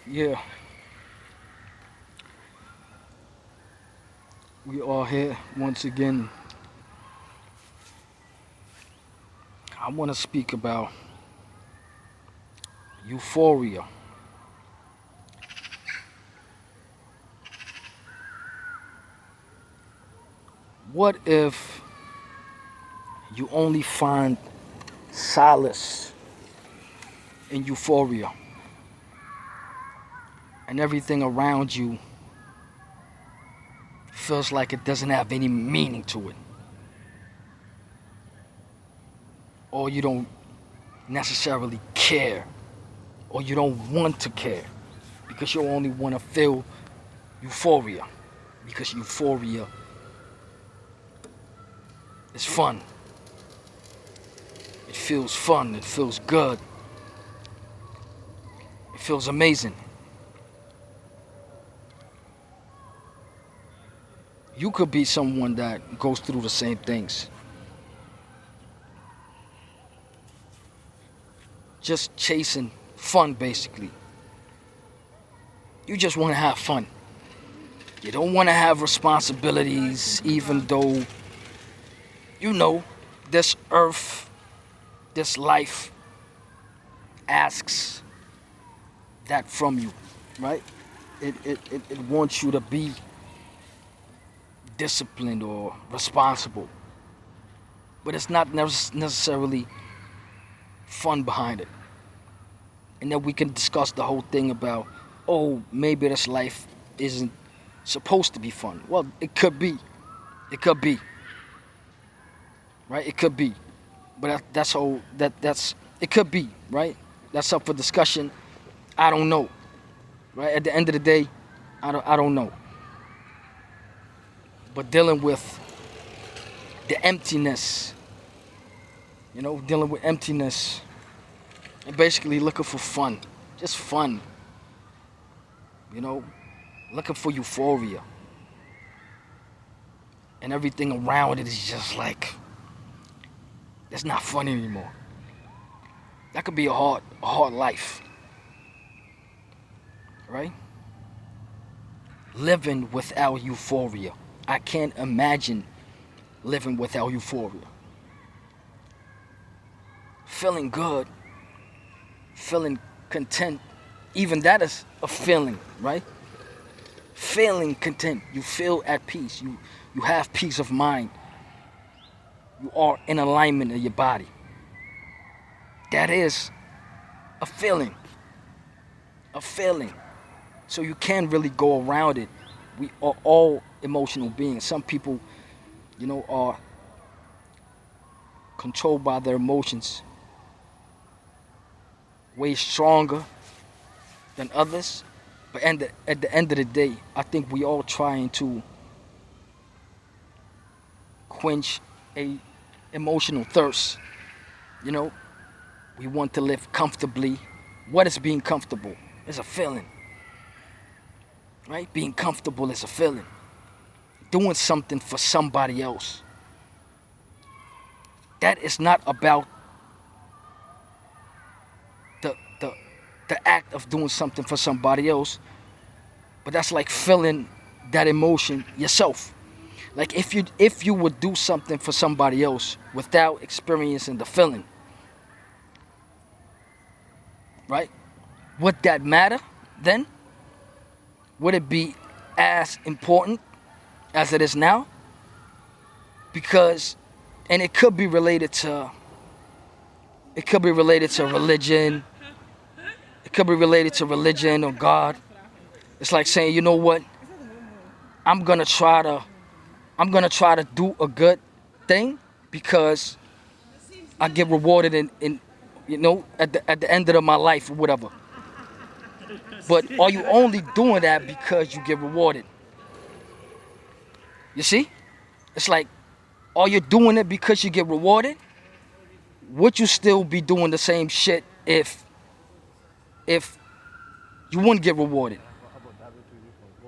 Yeah, we are here once again. I want to speak about euphoria. What if you only find solace in euphoria and everything around you feels like it doesn't have any meaning to it, or you don't necessarily care, or you don't want to care because you only want to feel euphoria because euphoria is fun. It feels fun, it feels good, it feels amazing. You could be someone that goes through the same things. Just chasing fun, basically. You just want to have fun. You don't want to have responsibilities, even though you know this earth, this life asks that from you, right? It wants you to be disciplined or responsible. But it's not necessarily fun behind it. And then we can discuss the whole thing about, oh, maybe this life isn't supposed to be fun. Well, it could be. It could be. Right? It could be. But that's it could be, right? That's up for discussion. I don't know. Right? At the end of the day, I don't know. But dealing with the emptiness, dealing with emptiness and basically looking for fun. Just fun. You know, looking for euphoria. And everything around it is just like, it's not fun anymore. That could be a hard life. Right? Living without euphoria. I can't imagine living without euphoria. Feeling good, feeling content, even that is a feeling, right? Feeling content. You feel at peace. You have peace of mind. You are in alignment of your body. That is a feeling. A feeling. So you can't really go around it. We are all emotional beings. Some people, are controlled by their emotions way stronger than others. But at the end of the day, I think we all trying to quench a emotional thirst. You know, we want to live comfortably. What is being comfortable? It's a feeling. Right? Being comfortable is a feeling. Doing something for somebody else. That is not about the the the act of doing something for somebody else, but that's like feeling that emotion yourself. Like if you would do something for somebody else without experiencing the feeling, right? Would that matter then? Would it be as important as it is now? Because and it could be related to religion. It could be related to religion or God. It's like saying, you know what? I'm gonna try to I'm gonna try to do a good thing because I get rewarded in at the end of my life or whatever. But are you only doing that because you get rewarded? You see? It's like, are you doing it because you get rewarded? Would you still be doing the same shit if you wouldn't get rewarded?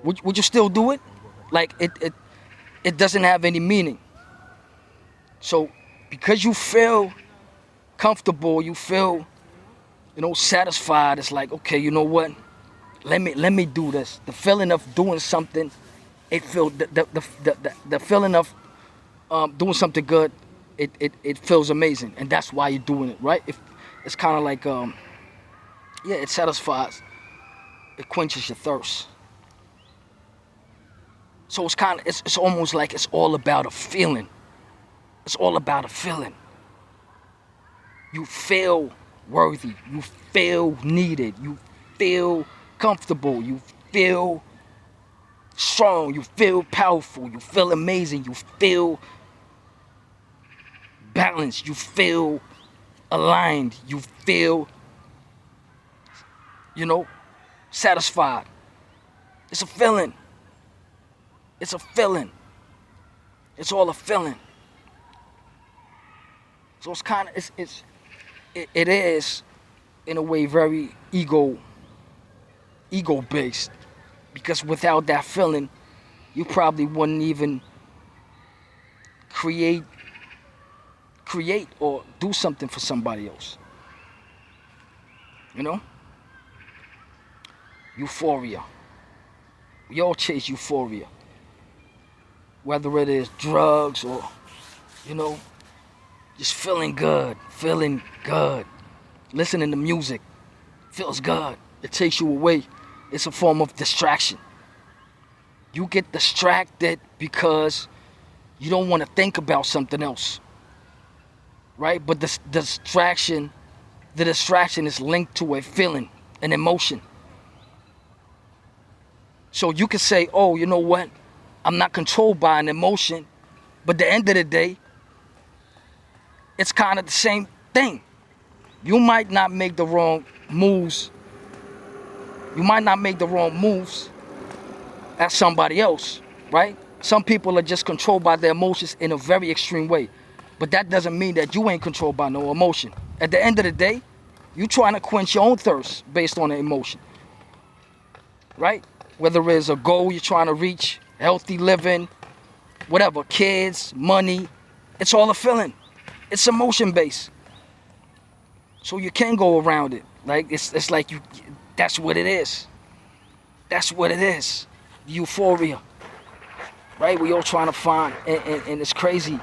Would you still do it? Like it doesn't have any meaning. So because you feel comfortable, you feel satisfied, it's like, okay, you know what? let me do this. The feeling of doing something, it feel the feeling of doing something good, it feels amazing, and that's why you're doing it, right? It's kind of like yeah, it satisfies, it quenches your thirst. So it's almost like it's all about a feeling. It's all about a feeling. You feel worthy. You feel needed. You feel comfortable. You feel strong. You feel powerful. You feel amazing. You feel balanced. You feel aligned. You feel, satisfied. It's a feeling. It's a feeling. It's all a feeling. So it's kind of it is in a way very ego based, because without that feeling, you probably wouldn't even create or do something for somebody else. You know? Euphoria. We all chase euphoria. Whether it is drugs or, you know, just feeling good. Listening to music feels good. It takes you away. It's a form of distraction. You get distracted because you don't want to think about something else, right? But the distraction is linked to a feeling, an emotion. So you can say, oh, you know what? I'm not controlled by an emotion. But at the end of the day, it's kind of the same thing. You might not make the wrong moves. You might not make the wrong moves as somebody else, right? Some people are just controlled by their emotions in a very extreme way. But that doesn't mean that you ain't controlled by no emotion. At the end of the day, you trying to quench your own thirst based on an emotion, right? Whether it's a goal you're trying to reach, healthy living, whatever, kids, money, it's all a feeling. It's emotion based. So you can go around it. Like it's like that's what it is. That's what it is. Euphoria. Right? We all trying to find, and it's crazy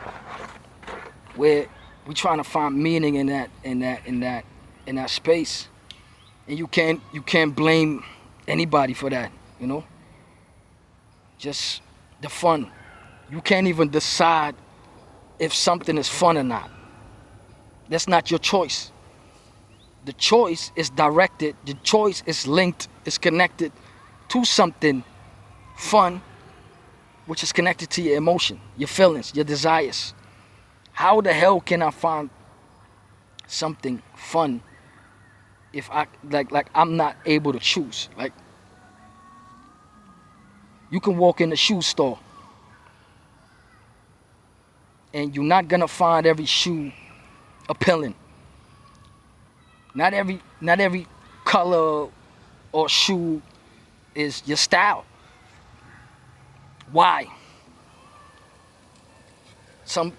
where we trying to find meaning in that space. And you can't blame anybody for that, you know? Just the fun. You can't even decide if something is fun or not. That's not your choice. The choice is directed, the choice is linked, is connected to something fun, which is connected to your emotion, your feelings, your desires. How the hell can I find something fun if I like I'm not able to choose? Like, you can walk in the shoe store and you're not gonna find every shoe appealing. Not every color or shoe is your style. Why? Some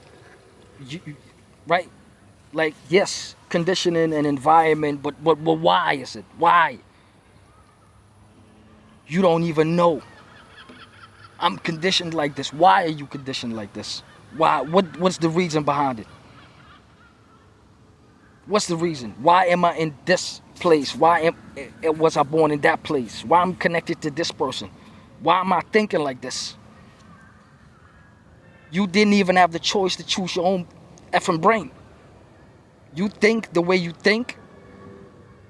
right? Like, yes, conditioning and environment, but why is it? Why? You don't even know. I'm conditioned like this. Why are you conditioned like this? Why? What's the reason behind it? What's the reason? Why am I in this place? Was I born in that place? Why I'm connected to this person? Why am I thinking like this? You didn't even have the choice to choose your own effing brain. You think the way you think,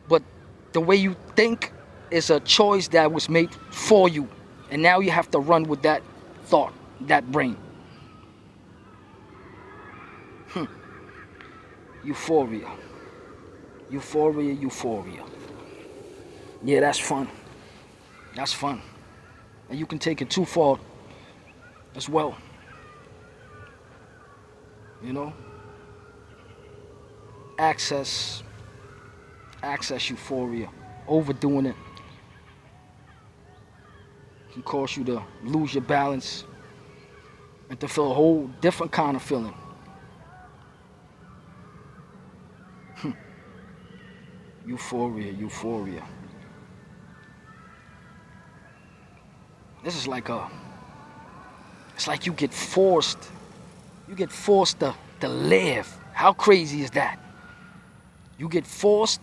but the way you think is a choice that was made for you. And now you have to run with that thought, that brain. Euphoria. Euphoria. Yeah, that's fun. That's fun. And you can take it too far as well. You know? Access euphoria. Overdoing it can cause you to lose your balance and to feel a whole different kind of feeling. Euphoria. This is like a, it's like you get forced to live. How crazy is that? You get forced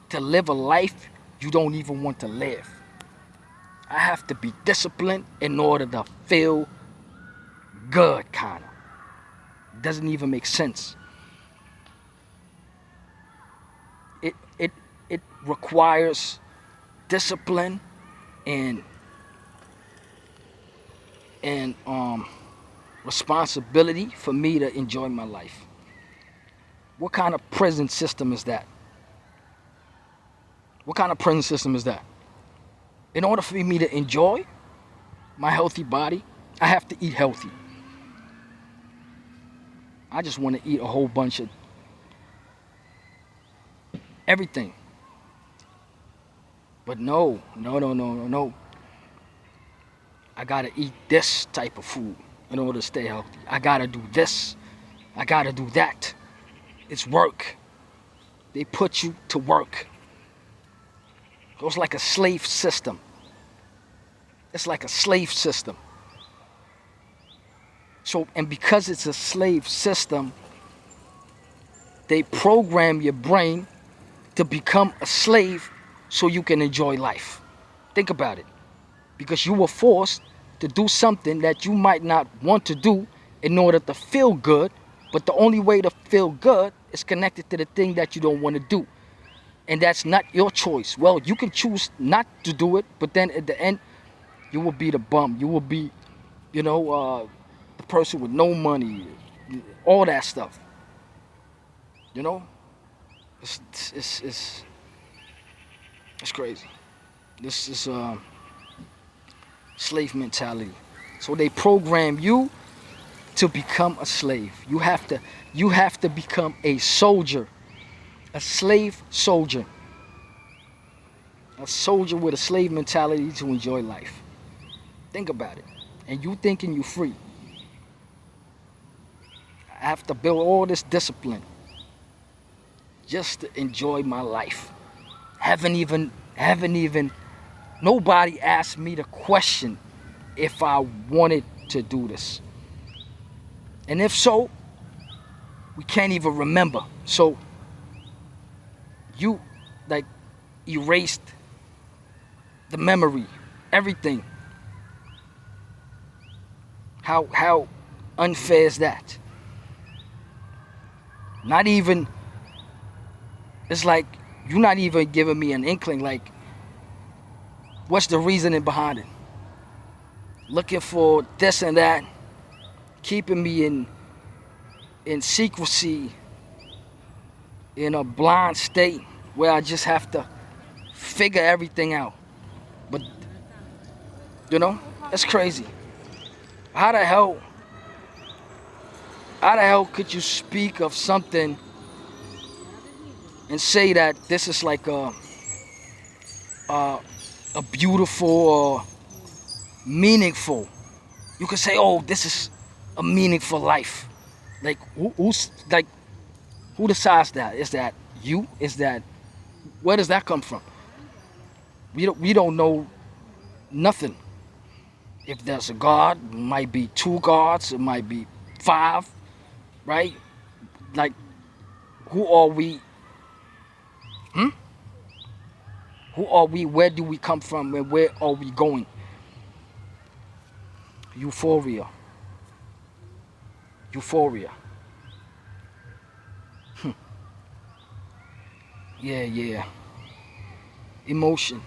to live a life you don't even want to live. I have to be disciplined in order to feel good, kinda. Doesn't even make sense. It requires discipline and responsibility for me to enjoy my life. What kind of prison system is that? What kind of prison system is that? In order for me to enjoy my healthy body, I have to eat healthy. I just want to eat a whole bunch of everything. But no. I gotta eat this type of food in order to stay healthy. I gotta do this. I gotta do that. It's work. They put you to work. It's like a slave system. It's like a slave system. So, and because it's a slave system, they program your brain to become a slave so you can enjoy life. Think about it. Because you were forced to do something that you might not want to do in order to feel good, but the only way to feel good is connected to the thing that you don't want to do. And that's not your choice. Well, you can choose not to do it, but then at the end, you will be the bum. You will be, the person with no money, all that stuff. It's crazy. This is slave mentality. So they program you to become a slave. You have to become a soldier, a slave soldier, a soldier with a slave mentality to enjoy life. Think about it. And you thinking you free. I have to build all this discipline just to enjoy my life. Haven't even nobody asked me the question if I wanted to do this. And if so, we can't even remember. So you like erased the memory, everything. How unfair is that? Not even, it's like you're not even giving me an inkling, like, what's the reasoning behind it? Looking for this and that, keeping me in secrecy, in a blind state where I just have to figure everything out. But, it's crazy. How the hell could you speak of something and say that this is like a beautiful or meaningful? You could say, oh, this is a meaningful life. Like, who decides that? Is that you? Where does that come from? We don't know nothing. If there's a God, it might be 2 gods, it might be 5, right? Like, who are we? Who are we? Where do we come from? And where are we going? Euphoria. Yeah. Emotion.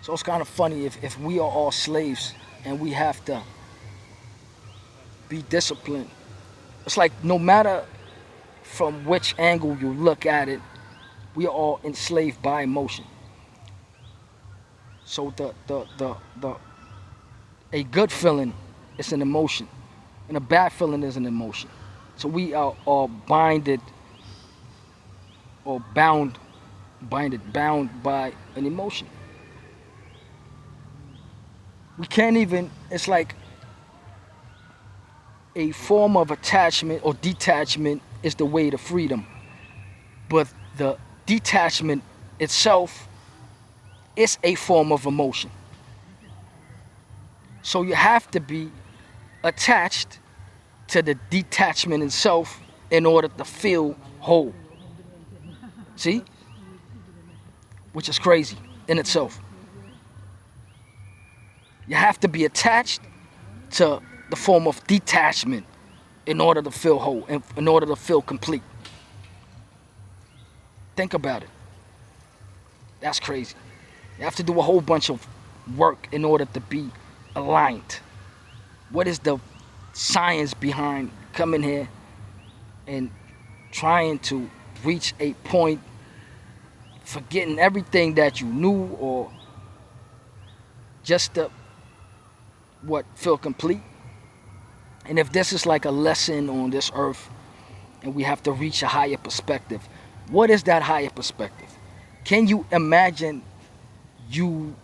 So it's kind of funny if we are all slaves and we have to be disciplined. It's like no matter from which angle you look at it, we are all enslaved by emotion. So a good feeling is an emotion, and a bad feeling is an emotion. So we are all bound by an emotion. We can't even, it's like a form of attachment or detachment is the way to freedom. But the detachment itself is a form of emotion. So you have to be attached to the detachment itself in order to feel whole. See? Which is crazy in itself. You have to be attached to the form of detachment in order to feel whole, in order to feel complete. Think about it. That's crazy. You have to do a whole bunch of work in order to be aligned. What is the science behind coming here and trying to reach a point, forgetting everything that you knew, or just to feel complete? And if this is like a lesson on this earth and we have to reach a higher perspective, what is that higher perspective? Can you imagine you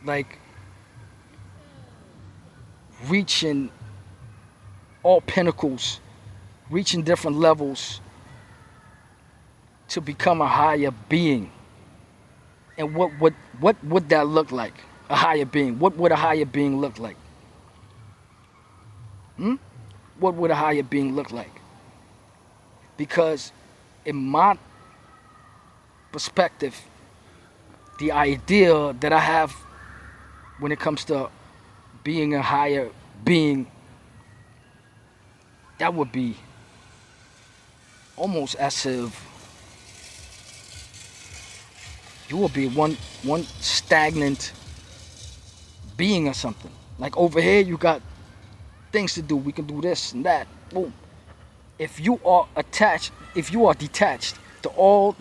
like reaching all pinnacles, reaching different levels to become a higher being? And what would that look like? A higher being. What would a higher being look like? What would a higher being look like? Because in my perspective, the idea that I have when it comes to being a higher being, that would be almost as if you will be one stagnant being or something. Like over here, you got things to do. We can do this and that. Boom. If you are detached to all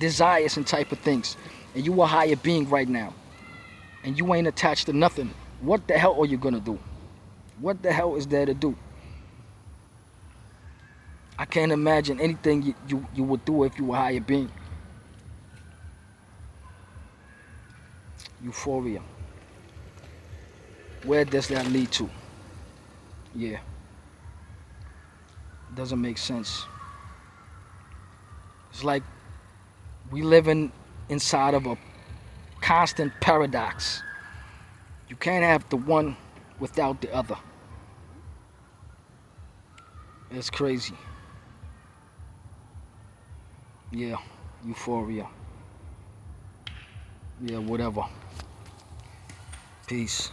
desires and type of things, and you are a higher being right now, and you ain't attached to nothing, what the hell are you gonna do? What the hell is there to do? I can't imagine anything you would do if you were a higher being. Euphoria. Where does that lead to? Yeah. Doesn't make sense. It's like we living inside of a constant paradox. You can't have the one without the other. It's crazy. Yeah, Euphoria. Yeah, whatever. Peace.